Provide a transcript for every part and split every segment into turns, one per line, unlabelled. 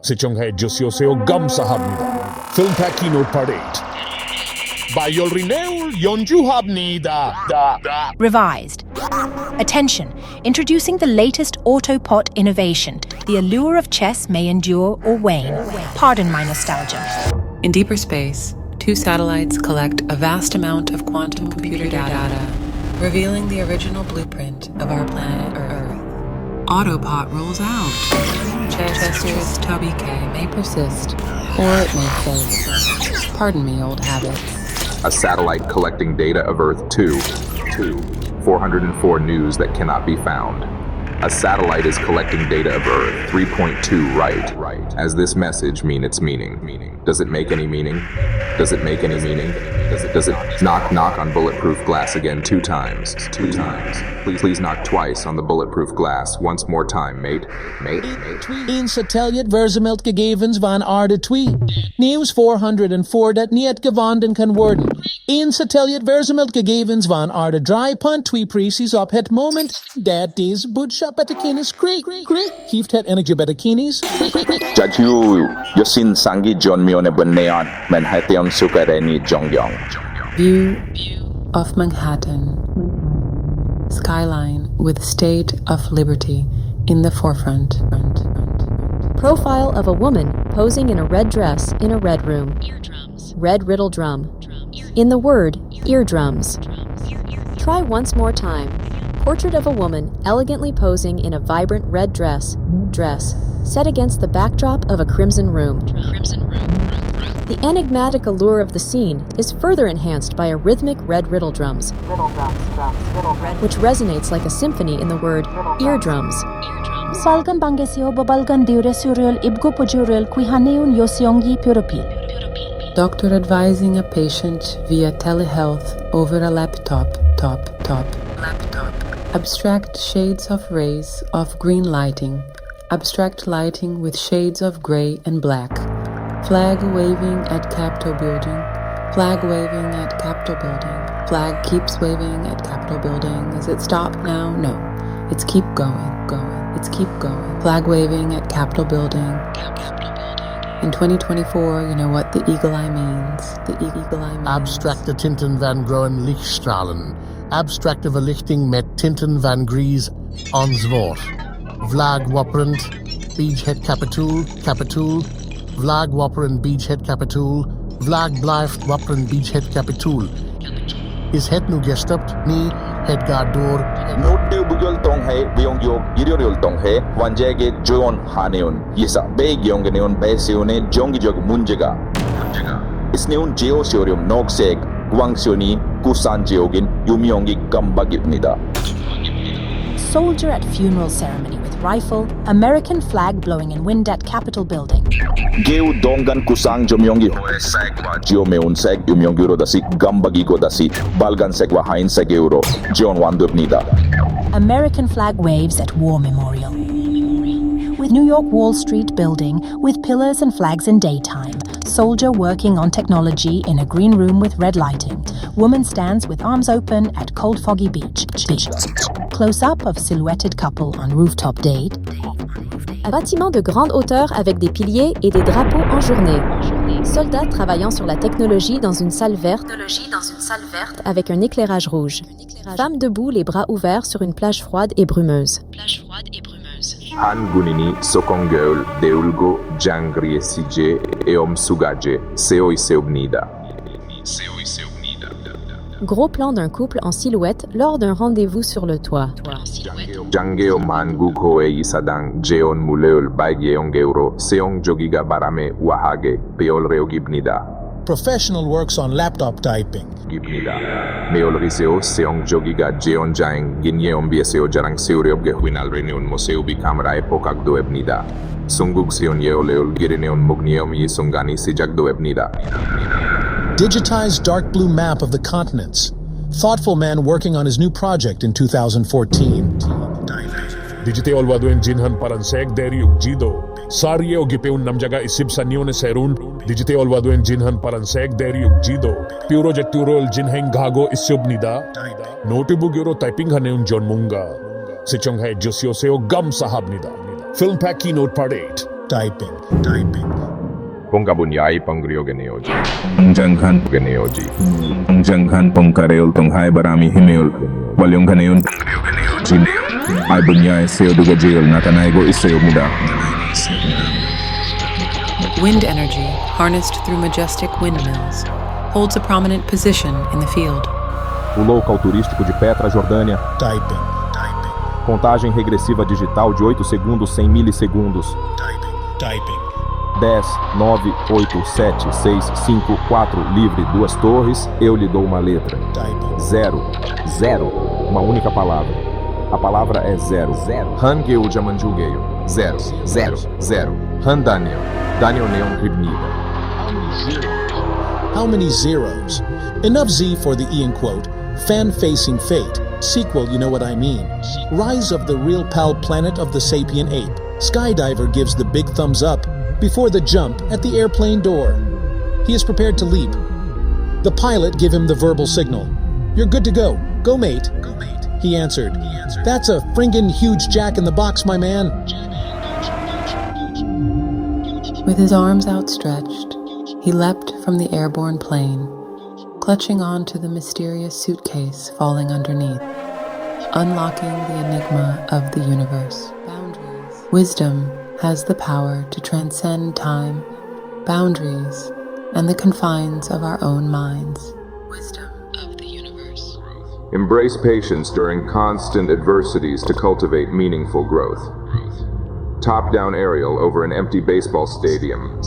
Se7en Josioseo Gum Sahabnida. Filmpac Keynote Part 8. Bayol Rineul Yonjuhabnida.
Revised. Attention, introducing the latest autopot innovation. The allure of chess may endure or wane. Pardon my nostalgia.
In deeper space, two satellites collect a vast amount of quantum computer data, revealing the original blueprint of our planet Earth. Autopot rolls out. Chester's tubby K may persist, or it may fade. Pardon me, old habits.
A satellite collecting data of Earth 2. 404 news that cannot be found. A satellite is collecting data of Earth 3.2 right. As this message mean its meaning? Does it make any meaning? Does it make any meaning? Does it knock on bulletproof glass again 2 times? 2 times. Please knock twice on the bulletproof glass. Once more time, mate.
In satelliet versamelt gegevens van aarde 2. Nieuws 404 dat niet gevonden kan worden. In satelliet versamelt gegevens van aarde 3.2 precies op het moment dat deze boodschap at de kennis kreeg. Heeft het enige bij de kennis?
Jaju Yosin Sangi John Mione Beneon Manhattan Sukareni Jongyong.
View of Manhattan. Skyline with State of Liberty in the forefront.
Profile of a woman posing in a red dress in a red room. Red riddle drum. In the word, eardrums. Try once more time. Portrait of a woman elegantly posing in a vibrant red dress, set against the backdrop of a crimson room. The enigmatic allure of the scene is further enhanced by a rhythmic red riddle drums, which resonates like a symphony in the word eardrums.
Balgan bangesio babalgan diure surreal ibgo pojurel quihaneun yosiongi purapil.
Doctor advising a patient via telehealth over a laptop. Abstract shades of rays of green lighting. Abstract lighting with shades of gray and black. Flag waving at Capitol building. Flag waving at Capitol building. Flag keeps waving at Capitol building. Is it stopped now? No. It's keep going. It's keep going. Flag waving at Capitol building. In 2024, you know what the eagle eye means. The eagle eye means.
Abstracte tinten van groen lichtstralen. Abstracte verlichting met tinten van gries ons woord. Vlag wapperend, beachhead Capitool. Vlag wapperend, beachhead Capitool. Vlag blijft wapperend, beachhead Capitool. Is het nu gestopt? Nee, het gaat door.
Note bujol tong hai biong yok iriol tong hai wanjage John Haneon. Yesa beg yongeneon beseone jongi jog munjega. Isneon geosorium nogseg guangsioni kusan geogin yumyongi gambagipnida.
Soldier at funeral ceremony with rifle, American flag blowing in wind at Capitol building.
Geu dongan kusang jomyongi hoe segwa geomeun seg yumyongi ro dasi gambagi go dasi balgan segwa hain segeuro John wandupnida.
American flag waves at War Memorial. With New York Wall Street building with pillars and flags in daytime. Soldier working on technology in a green room with red lighting. Woman stands with arms open at cold foggy beach. Close-up of silhouetted couple on rooftop date.
Un bâtiment de grande hauteur avec des piliers et des drapeaux en journée. Soldats travaillant sur la technologie dans une salle verte avec un éclairage rouge. Femme debout, les bras ouverts sur une plage froide et brumeuse.
Han gunini sokonggeul deulgo jangrie sije eom sugaje seoi seubnida.
Gros plan d'un couple en silhouette lors d'un rendez-vous sur le toit.
Jangeo mangu koei sadang jeon muleul baigyeong euro seong jogiga barame wahage peol reogibnida.
Professional works on laptop typing.
Gibnida. Meol riseo seong jogiga jeon jaeng ginyeom bieseo jarang seuriob gehuinal reneun museo bikamra epokak doebnida. Sungug seon yeoleol girineon mugnieom yisungani sijak doebnida.
Digitized dark blue map of the continents. Thoughtful man working on his new project in 2014.
Digite olwaduen jinhan paranseg deri ugjido. Sarye ogipeun namjaga isib sanyone serun. Digite olwaduen jinhan paranseg deri ugjido. Puro jetturol jinheng gago isubnida. Notibugiro typing haneun John Munga. Se7en Josioseo Gum Sahabnida. Filmpac Keynote Part 8.
Typing.
Pongkabunyai panggriyogeneoji.
Janghan Geneoji. Janghan Pongkareol Tonghai Barami Himeol. Walyong Kaneon Ay Bunyai Seo Dugajil Natanaigo Iseo Muda.
Wind energy, harnessed through majestic windmills, holds a prominent position in the field.
O local turístico de Petra, Jordânia.
Typing.
Contagem regressiva digital de 8 segundos sem milissegundos.
Typing.
10, 9, 8, 7, 6, 5, 4, livre, 2 torres, eu lhe dou uma letra.
Typing.
0, 0, uma única palavra. A palavra é 0.
Hangeu Jamanjugeio. 0, 0, 0. Han Daniel. Daniel Neon Kribnida.
How many zeros? Enough Z for the Ian quote. Fan-facing fate. Sequel, you know what I mean. Rise of the real pal planet of the sapien ape. Skydiver gives the big thumbs up before the jump at the airplane door. He is prepared to leap. The pilot give him the verbal signal. You're good to go. Go, mate. He answered. That's a fringin' huge jack in the box, my man.
With his arms outstretched, he leapt from the airborne plane, clutching on to the mysterious suitcase falling underneath, unlocking the enigma of the universe. Boundaries. Wisdom has the power to transcend time, boundaries, and the confines of our own minds. Wisdom of the universe.
Embrace patience during constant adversities to cultivate meaningful growth. Top-down aerial over an empty baseball stadium.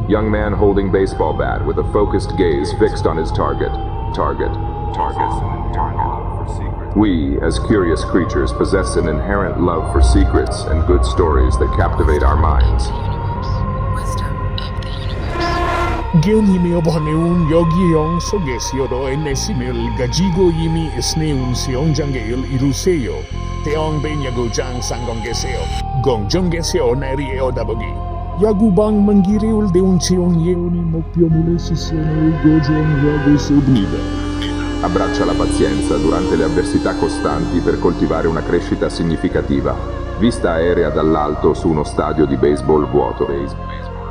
Young man holding baseball bat with a focused gaze fixed on his target. We, as curious creatures, possess an inherent love for secrets and good stories that captivate our minds.
Gion himeo bohaneun yogiong sogesio enesimil gajigo yimi isneun siong jangeil iruseo. Teong benyago jang sangonggeseo. Gongjonggeseo nairieo dabogi. Yagubang mangiriul deun siong yeuni moppiomule sisione gojong yago subnida.
Abbraccia la pazienza durante le avversità costanti per coltivare una crescita significativa. Vista aerea dall'alto su uno stadio di baseball vuoto.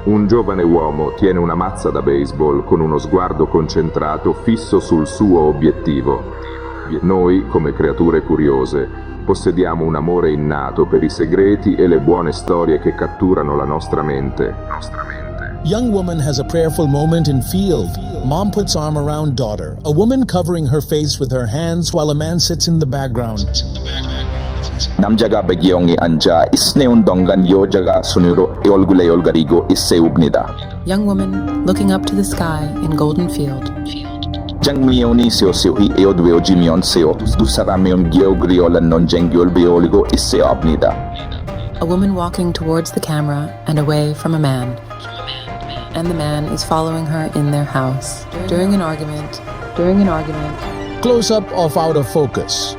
Un giovane uomo tiene una mazza da baseball con uno sguardo concentrato fisso sul suo obiettivo. Noi, come creature curiose, possediamo un amore innato per i segreti e le buone storie che catturano la nostra mente.
Young woman has a prayerful moment in field. Mom puts arm around daughter. A woman covering her face with her hands while a man sits in the background.
Namjaga Begiongi Anja Isneun Dongan Yojaga Suniro Eolguleol Garigo Iseubnida.
Young woman looking up to the sky in golden field.
Jang Mioni Seo Seohi Eodweo Jimion Seo Dusaramion Geogriola non Jengiol Beoligo Iseobnida.
A woman walking towards the camera and away from a man. And the man is following her in their house. During an argument.
Close up of out of focus.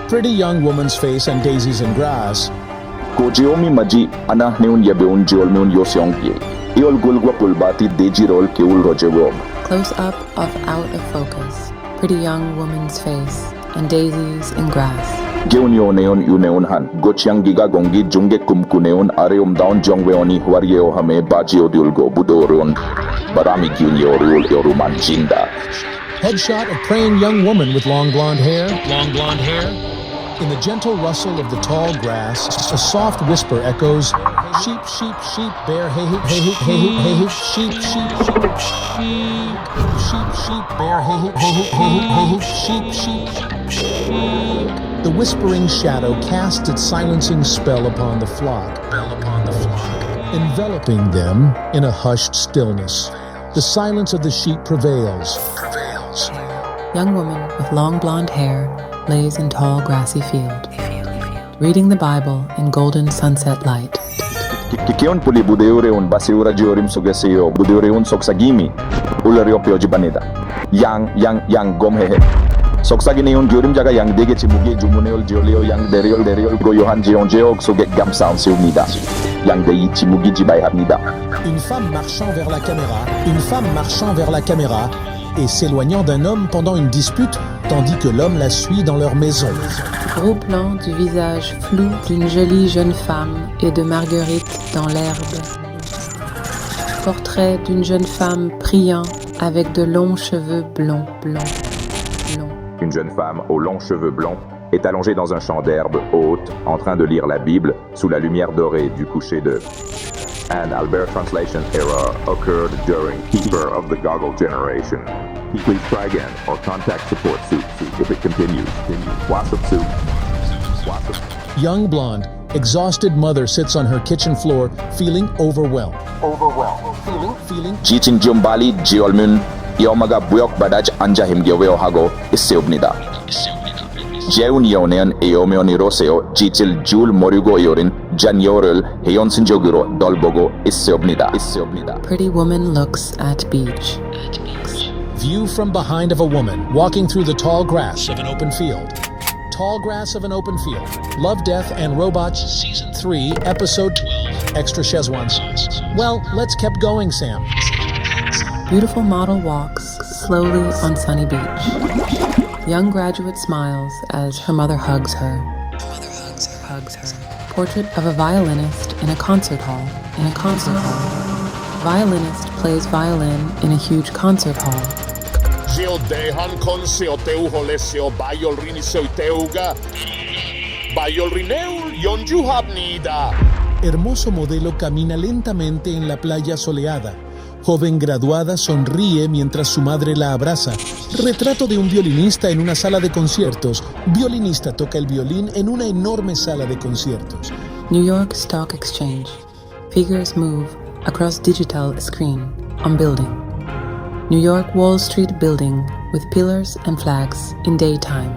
Pretty young woman's face and daisies and grass.
Kojiomi Maji Ana Neun Yabeun Jolmeun Yosiongie. Eol Gulgwa Pulbati Dejirol Keul Rojewob.
Close up of out of focus. Pretty young woman's face and daisies in grass.
Geunyo Neon Uneon Han, Gochiang Giga Gongi Junge Kumkuneon Areum Down Jongweoni Wario Hame Bajio Dulgo Budoron Barami Gunyo Rul Yoruman Jinda.
Headshot of praying young woman with long blonde hair. In the gentle rustle of the tall grass, a soft whisper echoes, sheep, sheep, sheep, bear, hey, hey, hey, hey, hey, hey, sheep, sheep, sheep, sheep, sheep, sheep, bear, hey, hey, hey, hey, hey, sheep, sheep, sheep. The whispering shadow casts its silencing spell upon the flock, enveloping them in a hushed stillness. The silence of the sheep prevails.
Young woman with long blonde hair lays in tall grassy field, reading the Bible in golden sunset light.
Kikion puli Budeureun Basiura Jorim Sugeseo Budeureun Soksagimi Ulario Piojibanida. Yang Gomhehe. Soksagineon Jorim Jaga Yang Dege Chibuge Jumuneol Joleo Yang Deriol Goyohan Jeon Jeog Soget Gamsan Siunida. Yang Dei Chimugi Jibai Habnida.
Une femme marchant vers la caméra et s'éloignant d'un homme pendant une dispute, tandis que l'homme la suit dans leur maison.
Gros plan du visage flou d'une jolie jeune femme et de Marguerite dans l'herbe. Portrait d'une jeune femme priant avec de longs cheveux blonds.
Une jeune femme aux longs cheveux blonds est allongée dans un champ d'herbe haute en train de lire la Bible sous la lumière dorée du coucher de. An Albert translation error occurred during Keeper of the Goggle generation. Please try again or contact support soup if it continues. WhatsApp soup.
Young blonde, exhausted mother sits on her kitchen floor, feeling overwhelmed. Feeling
지친 지엄발이 지얼문 이어마가 부역 바다지 앉아 힘겨워요 하고 있사옵니다. 재운 이오네는 에오메오니로세요 지칠 줄 모르고 이오린 잔여를 해연신적으로 널보고 있사옵니다.
Pretty woman looks at beach.
View from behind of a woman walking through the tall grass of an open field. Tall grass of an open field. Love, Death, and Robots, Season 3, Episode 12. Extra Szechuan sauce. Well, let's keep going, Sam.
Beautiful model walks slowly on sunny beach. Young graduate smiles as her mother hugs her. Portrait of a violinist in a concert hall. Violinist plays violin in a huge concert hall.
Zio dehan con seo teuhole seo bayol rini seo teuga. Bayol rineul yonju habnida.
Hermoso modelo camina lentamente en la playa soleada. Joven graduada sonríe mientras su madre la abraza. Retrato de un violinista en una sala de conciertos. Violinista toca el violín en una enorme sala de conciertos.
New York Stock Exchange. Figures move across digital screen on building. New York Wall Street building with pillars and flags in daytime.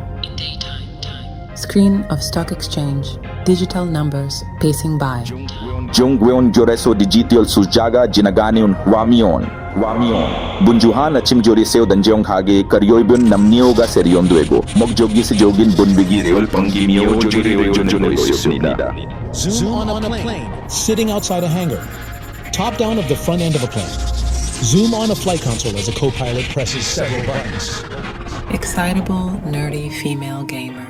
Screen of stock exchange, digital numbers pacing by.
Jungweon Joreso Digital Sujaga Jinaganeon Wamion. Bunjuhan at Chimjoriseo Danjong Hage Karyoibun Namnioga Serion Duego. Mogjogi Sijogin Bunbigireo Pangimio Jojo.
Zoom on a plane sitting outside a hangar. Top down of the front end of a plane. Zoom on a flight console as a co-pilot presses several buttons.
Excitable, nerdy female gamer.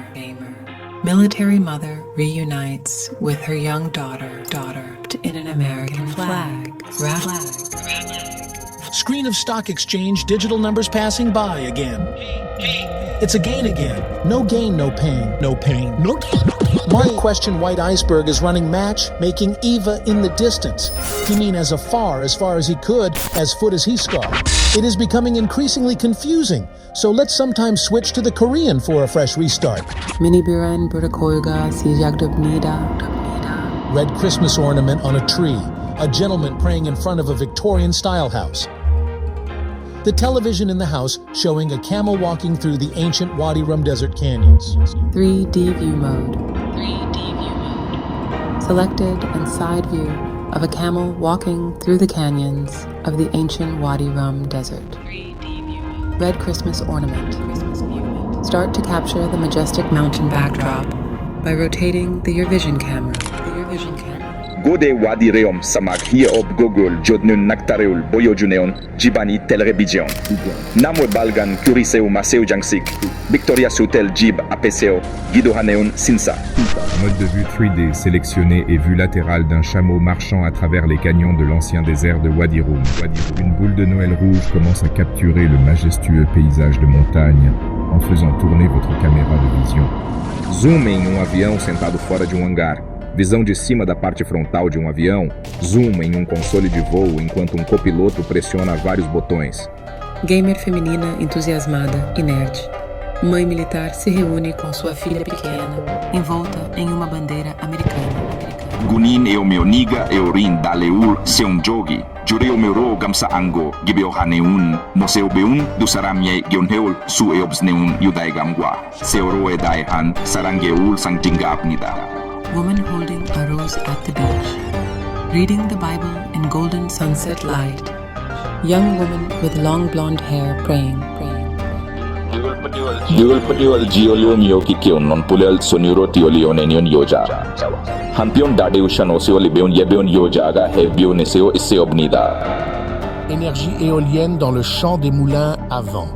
Military mother reunites with her young daughter in an American flag.
Screen of stock exchange, digital numbers passing by again. It's a gain again. No gain, no pain. No pain. No gain. Mark question White Iceberg is running match, making Eva in the distance. He mean as far as he could, as foot as he scarred. It is becoming increasingly confusing, so let's sometimes switch to the Korean for a fresh restart.
Minibiran Burakoyga Sijagdobnida.
Red Christmas ornament on a tree. A gentleman praying in front of a Victorian-style house. The television in the house showing a camel walking through the ancient Wadi Rum Desert canyons.
3D view mode. Selected and side view of a camel walking through the canyons of the ancient Wadi Rum Desert. Red Christmas ornament. Start to capture the majestic mountain backdrop by rotating the Your Vision camera.
Gode Wadi Reom Samak hier op Google Jodnun Naktareul Boyojuneon Jibani Television. Namwe Balgan Kuriseu Maseu Jangsik. Victoria Soutel Jib Apeseo Guidohaneun Sinsa.
Mode de vue 3D sélectionné et vue latérale d'un chameau marchant à travers les canyons de l'ancien désert de Wadi Rum. Une boule de Noël rouge commence à capturer le majestueux paysage de montagne en faisant tourner votre caméra de vision.
Zoom em avião sentado fora de hangar. Visão de cima da parte frontal de avião. Zoom em console de voo enquanto copiloto pressiona vários botões.
Gamer feminina entusiasmada e nerd. Mãe militar se reúne com sua filha pequena, envolta em uma bandeira americana.
Gunin Eomeoniga Eorin Daleul Seungjogi. Jureo Meuro Gamsa Ango Gibeo Haneun Moseo Beun Dusaramye Gionheul Su Eobsneun Yudai Gamgwa. Seoroe Daihan Sarangeul Sangtinga Apnida.
Woman holding a rose at the beach, reading the Bible in golden sunset light. Young woman with long blonde hair praying.
Diul Padiol Giolio Mioki Kion non Pulel Sonuro Tiolionenion Yoja. Hampion Dadeu Shanosio Libeon Yebeon Yojaga Hebio Neseo Iseobnida.
Énergie éolienne dans le champ des moulins à vent.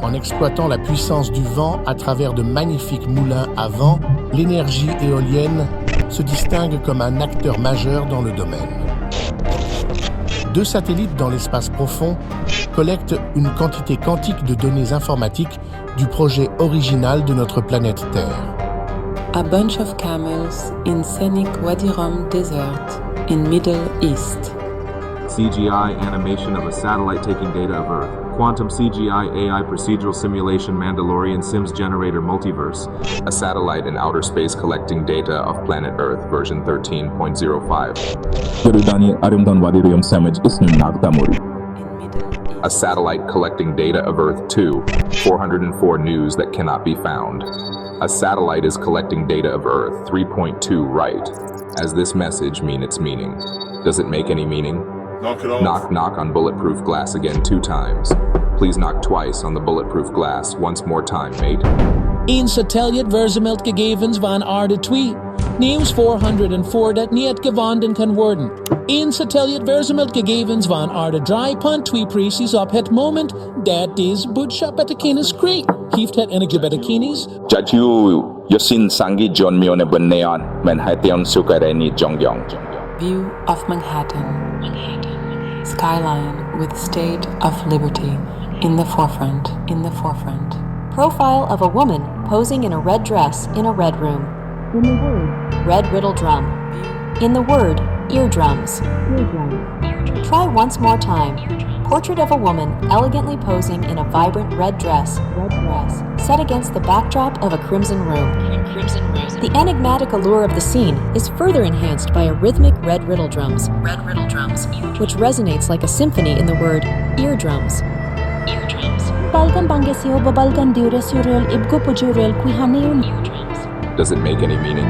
En exploitant la puissance du vent à travers de magnifiques moulins à vent, l'énergie éolienne se distingue comme un acteur majeur dans le domaine. 2 satellites dans l'espace profond collectent une quantité quantique de données informatiques du projet original de notre planète Terre.
A bunch of camels in scenic Wadi Rum desert in Middle East.
CGI animation of a satellite taking data of Earth. Quantum CGI AI procedural simulation Mandalorian Sims generator multiverse.
A satellite in outer space collecting data of planet Earth version 13.05. A satellite collecting data of Earth 2. 404 news that cannot be found. A satellite is collecting data of Earth 3.2 right. As this message mean its meaning? Does it make any meaning?
Knock it off.
Knock, knock on bulletproof glass again 2 times. Please knock twice on the bulletproof glass once more time, mate.
In Satellite Versamelt gegevens van aarde 2. Nieuws 404 dat niet gevonden kan worden. In Satellite Versamelt gegevens van aarde 3.2 precies op het moment dat deze boodschap at de kennis kreeg. Heeft het enige bij de kennis?
Jaju Yosin Sangi John Mione Beneon Manhattan Sukareni Jongyong.
View of Manhattan. Skyline with State of Liberty in the forefront.
Profile of a woman posing in a red dress in a red room. In the word, red riddle drum. In the word, eardrums. Try once more time. Portrait of a woman elegantly posing in a vibrant red dress, set against the backdrop of a crimson room. The enigmatic allure of the scene is further enhanced by a rhythmic red riddle drums, which resonates like a symphony in the word eardrums.
Does it make any meaning?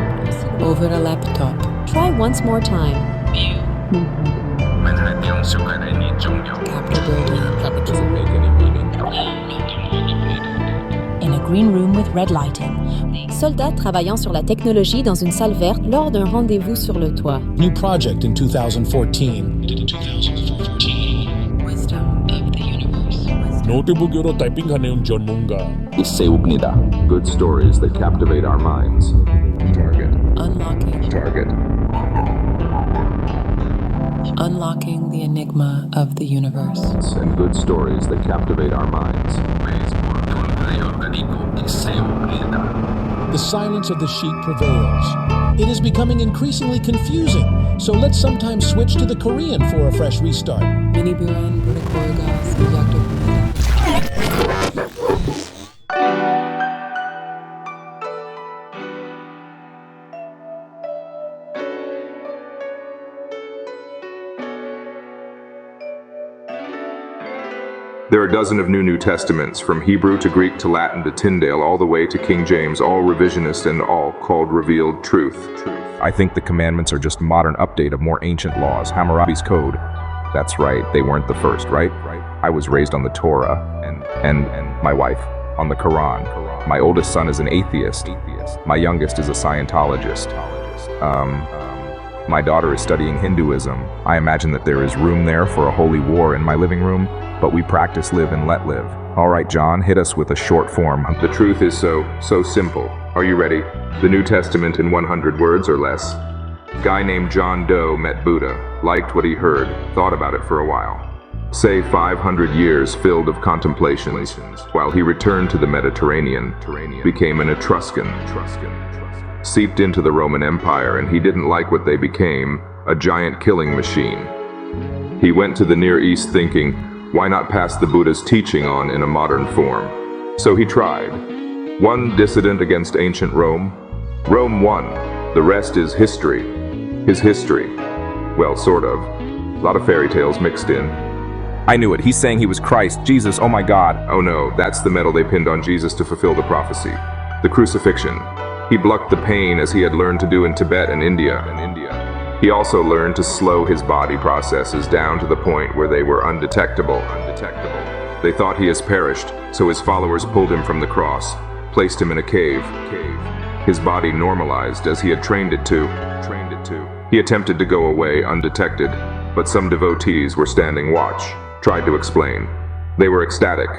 Over a laptop.
Try once more time.
Capitol building.
Does it make any meaning?
In a green room with red lighting.
Soldats travaillant sur la technologie dans une salle verte lors d'un rendez-vous sur le toit.
New project in 2014.
Wisdom of the universe.
Notebook typing haneun John Munga.
Iseubnida.
Good stories that captivate our minds. Target.
Unlocking.
Target.
Unlocking the enigma of the universe.
And good stories that captivate our minds.
The silence of the sheep prevails. It is becoming increasingly confusing, so let's sometimes switch to the Korean for a fresh restart.
Miniburan Burakorgas Iyakto.
There are a dozen of New Testaments, from Hebrew to Greek to Latin to Tyndale, all the way to King James, all revisionist and all called revealed truth.
I think the commandments are just a modern update of more ancient laws, Hammurabi's code.
That's right, they weren't the first, right? I was raised on the Torah, and my wife, on the Quran. My oldest son is an atheist. My youngest is a Scientologist. My daughter is studying Hinduism. I imagine that there is room there for a holy war in my living room, but we practice live and let live. All right, John, hit us with a short form. The truth is so simple. Are you ready? The New Testament in 100 words or less. Guy named John Doe met Buddha, liked what he heard, thought about it for a while. Say 500 years filled of contemplations, while he returned to the Mediterranean, became an Etruscan, seeped into the Roman Empire, and he didn't like what they became, a giant killing machine. He went to the Near East thinking, why not pass the Buddha's teaching on in a modern form? So he tried. One dissident against ancient Rome. Rome won. The rest is history. His history. Well, sort of. A lot of fairy tales mixed in.
I knew it. He's saying he was Christ, Jesus, oh my God.
Oh no, that's the medal they pinned on Jesus to fulfill the prophecy. The crucifixion. He plucked the pain as he had learned to do in Tibet and India. He also learned to slow his body processes down to the point where they were undetectable. They thought he has perished, so his followers pulled him from the cross, placed him in a cave. His body normalized as he had trained it to. He attempted to go away undetected, but some devotees were standing watch, tried to explain. They were ecstatic.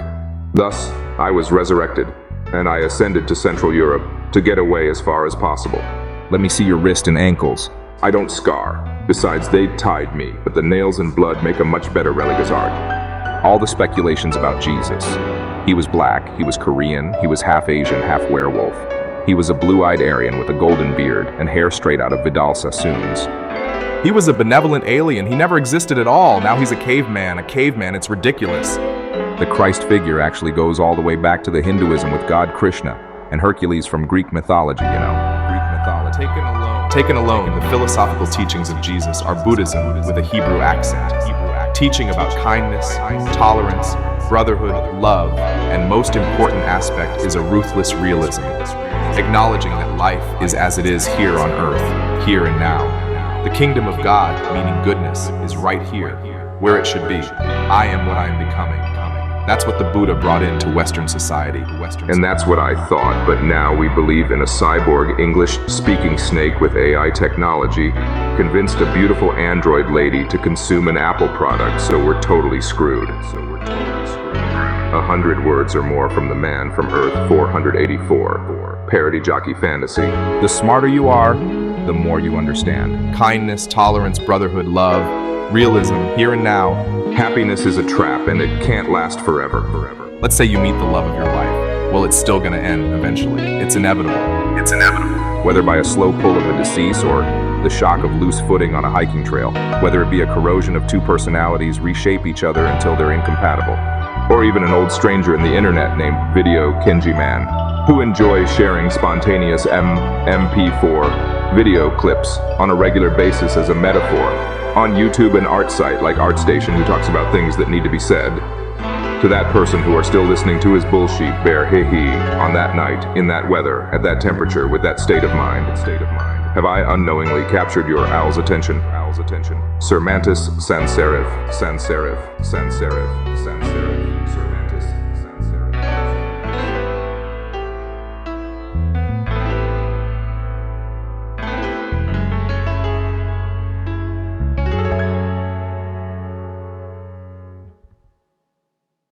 Thus, I was resurrected, and I ascended to Central Europe to get away as far as possible.
Let me see your wrist and ankles.
I don't scar. Besides, they tied me, but the nails and blood make a much better relic art.
All the speculations about Jesus. He was black, he was Korean, he was half Asian, half werewolf. He was a blue-eyed Aryan with a golden beard and hair straight out of Vidal Sassoon's.
He was a benevolent alien. He never existed at all. Now he's a caveman. It's ridiculous.
The Christ figure actually goes all the way back to the Hinduism with God Krishna and Hercules from Greek mythology, you know. Greek mythology.
Taken alone, the philosophical teachings of Jesus are Buddhism with a Hebrew accent, teaching about kindness, tolerance, brotherhood, love, and most important aspect is a ruthless realism, acknowledging that life is as it is here on earth, here and now. The kingdom of God, meaning goodness, is right here, where it should be. I am what I am becoming. That's what the Buddha brought into Western society.
And that's what I thought, but now we believe in a cyborg English-speaking snake with AI technology, convinced a beautiful android lady to consume an Apple product, so we're totally screwed. 100 words or more from the man from Earth 484. Parody jockey fantasy.
The smarter you are, the more you understand.
Kindness, tolerance, brotherhood, love, realism, here and now.
Happiness is a trap and it can't last forever.
Let's say you meet the love of your life. Well, it's still gonna end eventually. It's inevitable.
Whether by a slow pull of a decease or the shock of loose footing on a hiking trail, whether it be a corrosion of two personalities reshape each other until they're incompatible,
or even an old stranger in the internet named Video Kenji Man, who enjoys sharing spontaneous MP4 video clips on a regular basis as a metaphor on YouTube and art site like ArtStation, who talks about things that need to be said. To that person who are still listening to his bullshit bear hee on that night, in that weather, at that temperature, with that state of mind, have I unknowingly captured your owl's attention? Sir Mantis sans serif.